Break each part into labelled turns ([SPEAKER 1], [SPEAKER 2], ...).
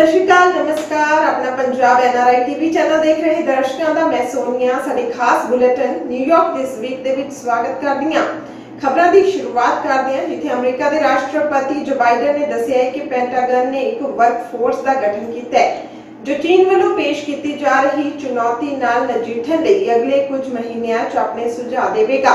[SPEAKER 1] सत श्री अकाल, नमस्कार। अपना पंजाब NRI टीवी चैनल देख रहे दर्शकों का मैं सोनिया साडे खास बुलेटिन न्यूयॉर्क दिस वीक दे विच स्वागत करदी हां। खबरां दी शुरुआत करदे हां जिथे अमरीका के राष्ट्रपति जो बाइडन ने दस्सिया है कि पेंटागन ने एक वर्क फोर्स का गठन किया है जो चीन वालों पेश की जा रही चुनौती नाल नजिठण लई अगले कुछ महीनों च अपने सुझाव देवेगा।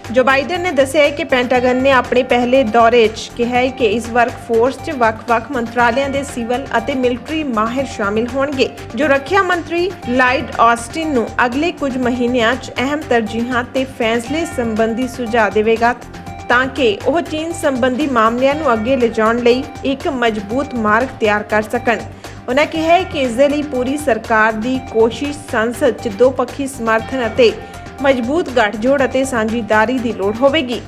[SPEAKER 1] जो बाइडन ने दस्सिया है कि पेंटागन ने अपने पहले दौरे कहा है कि इस वर्क फोर्स च ਵੱਖ-ਵੱਖ मंत्रालयों के सिविल और मिलिट्री माहिर शामिल होंगे जो रक्षा मंत्री लॉयड ऑस्टिन नूं अगले कुछ महीनों च अहम तरजीहां ते फैसले संबंधी सुझाव देवेगा ताकि वह चीन संबंधी मामलों नूं अगे ले जाण लई एक मजबूत मार्ग तैयार कर सकण। उन्होंने कहा है कि इस दे लई पूरी सरकार की कोशिश संसद च दोपक्षी समर्थन और मजबूत गठजोड़ और साझेदारी की लोड़ होगी।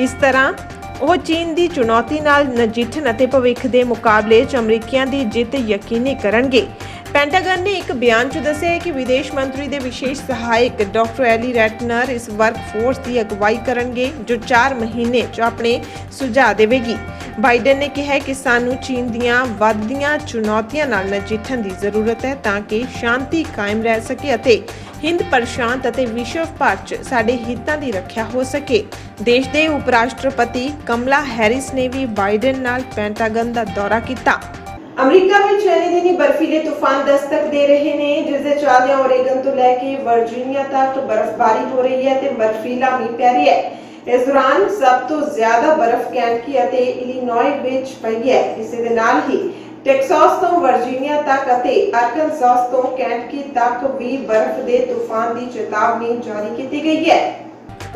[SPEAKER 1] इस तरह वह चीन की चुनौती नाल नजिठण और भविख के मुकाबले च अमरीकियों की जित यकीनी करेंगे। पेंटागन ने एक बयान च दस्सिया है कि विदेश मंत्री के विशेष सहायक डॉक्टर एली रेटनर इस वर्क फोर्स की अगवाई करेंगे जो 4 महीने च अपने सुझाव देवेगी। बाइडन ने कहा कि सानू चीन दीयां वधदियां चुनौतियां नाल नजिठण की जरूरत है ताकि शांति कायम रह सके और हिंद प्रशांत और विश्व भर च साडे हितां की रक्षा हो सके। देश के उप राष्ट्रपति कमला हैरिस ने भी बाइडन नाल पेंटागन का दौरा किया। अमरीका में दिनी बर्फीले तूफान दस्तक दे रहे ने जिसके चलदे ओरेगन तो लैके वर्जीनिया तक बर्फबारी हो रही है ते बर्फीला मीह पै रहा है। इस दौरान सब तो ज्यादा बर्फ कैंटकी और इलिनॉय विच पई है। इस दे नाल ही टेक्सास तो वर्जीनिया तक अरकानसास तो कैंटकी तक भी बर्फ के तूफान की चेतावनी जारी की गई है।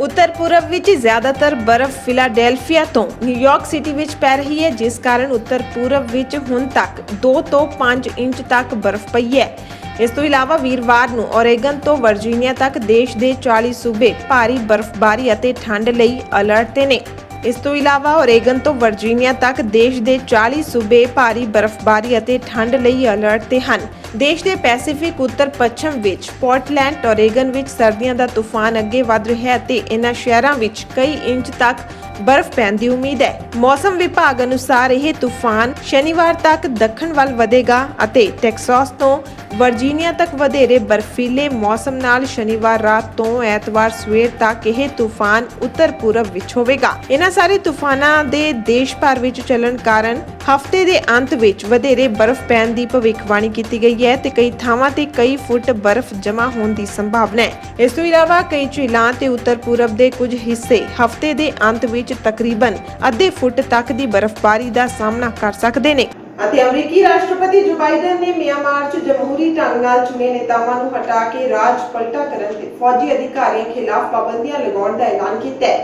[SPEAKER 1] उत्तर पूरब विच ज्यादातर बर्फ फिलाडेल्फिया तो न्यूयॉर्क सिटी विच पै रही है जिस कारण उत्तर पूरब विच हुण तक 2 तो 5 इंच तक बर्फ पई है। इस तो इलावा वीरवार नूं ओरेगन तो वर्जीनिया तक देश के 40 सूबे भारी बर्फबारी और ठंड लई अलर्ट ते ने। इस तो इलावा ओरेगन तो वर्जीनिया तक देश के 40 सूबे भारी बर्फबारी और ठंड लई अलर्ट ते हन। देश के पैसीफिक उत्तर पश्चिम विच पोर्टलैंड ओरेगन विच सर्दियों का तूफान अगे वध रहा है ते इन्हां शहरां विच कई इंच तक बर्फ पैण दी उम्मीद है। मौसम विभाग अनुसार यह तूफान शनिवार तक दक्षिण वल वधेगा और टेक्सास तो वर्जीनिया तक वधेरे बर्फीले मौसम नाल शनिवार रात तो ऐतवार सवेर तक यह तूफान उत्तर पूरब विच होवेगा। इन्हां सारे तूफानां दे देश भर विच चलन कारण हफ्ते के अंत विच वधेरे बर्फ पैण दी भविखबाणी की गई है ते कई थावां ते कई फुट बर्फ जमा होने की संभावना है। इस तो इलावा कई झीलां ते उत्तर पूरब के कुछ हिस्से हफ्ते के अंत विच तकरीबन अद्धे फुट तक की बर्फबारी का सामना कर सकते हैं। अमरीकी राष्ट्रपति जो बाइडन ने म्यांमार च जमहूरी ढंग नाल चुने नेतावां नूं हटा के राज पलटा करन ते फौजी अधिकारियों खिलाफ पाबंदियां लगाउण दा ऐलान किया है।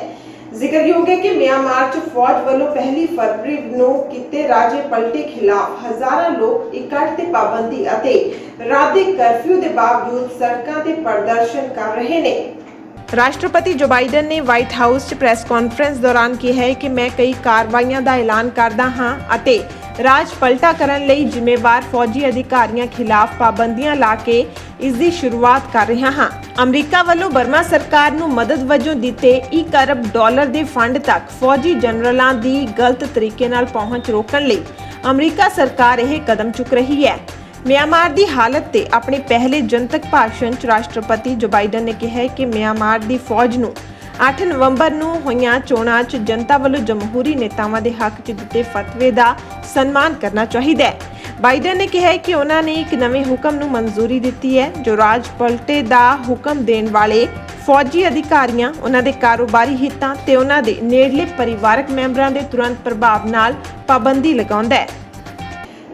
[SPEAKER 1] जिक्रयोग है कि म्यांमार च फौज वालों 1 फरवरी नूं कीते राजे पलटे खिलाफ हजारां लोग इकट्ठ ते पाबंदी अते रात दे कर्फ्यू के बावजूद सड़कों ते प्रदर्शन कर रहे ने। राष्ट्रपति जो बाइडन ने व्हाइट हाउस च प्रेस कॉन्फ्रेंस दौरान कहा है कि मैं कई कार्रवाइयां का ऐलान करदा हां अते राज पलटा करन लई जिम्मेवार फौजी अधिकारियों खिलाफ पाबंदियां ला के इसकी शुरुआत कर रहा हां। अमरीका वालों बर्मा सरकार नूं मदद वजों दिते $1 अरब के फंड तक फौजी जनरलों की गलत तरीके नाल पहुंच रोकण लई अमरीका सरकार यह कदम चुक रही है। म्यांमार की हालत ते अपने पहले जनतक भाषण च राष्ट्रपति जो बाइडन ने कहा है कि म्यांमार की फौज नूं 8 नवंबर नूं होईयां चोणां च जनता वालों जमहूरी नेतावां दे हक च दिते फतवे का सन्मान करना चाहिए है। बाइडन ने कहा है कि उन्होंने एक नवे हुक्म नूं मंजूरी दी है जो राज पलटे का हुक्म देने वाले फौजी अधिकारियों उन्हां दे कारोबारी हितां ते उन्हां दे नेड़ले परिवारक मैंबरां दे तुरंत प्रभाव नाल पाबंदी लगाउंदा है।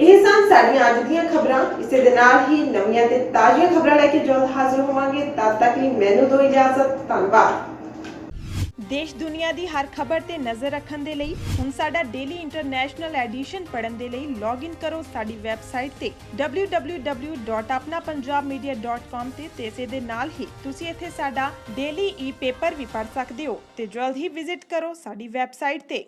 [SPEAKER 1] ਇਹ ਸਨ ਸਾਡੀਆਂ ਅੱਜ ਦੀਆਂ ਖਬਰਾਂ। ਇਸੇ ਦੇ ਨਾਲ ਹੀ ਨਵੀਆਂ ਤੇ ਤਾਜ਼ੀਆਂ ਖਬਰਾਂ ਲੈ ਕੇ ਜਲਦ ਹਾਜ਼ਰ ਹੋਵਾਂਗੇ। ਤਦ ਤੱਕ ਲਈ ਮੈਨੂੰ ਦਿਓ ਇਜਾਜ਼ਤ। ਧੰਨਵਾਦ। देश दुनिया की हर खबर ते नज़र रखने के लिए हुण साडा डेली इंटरनेशनल एडिशन पढ़न दे लई लॉग इन करो साडी वैबसाइट ते www.apnapunjabmedia.com ते इसे दे नाल ही तुसी इत्थे साडा डेली ई पेपर भी पढ़ सकदे हो ते जल्द ही विजिट करो साडी वैबसाइट ते।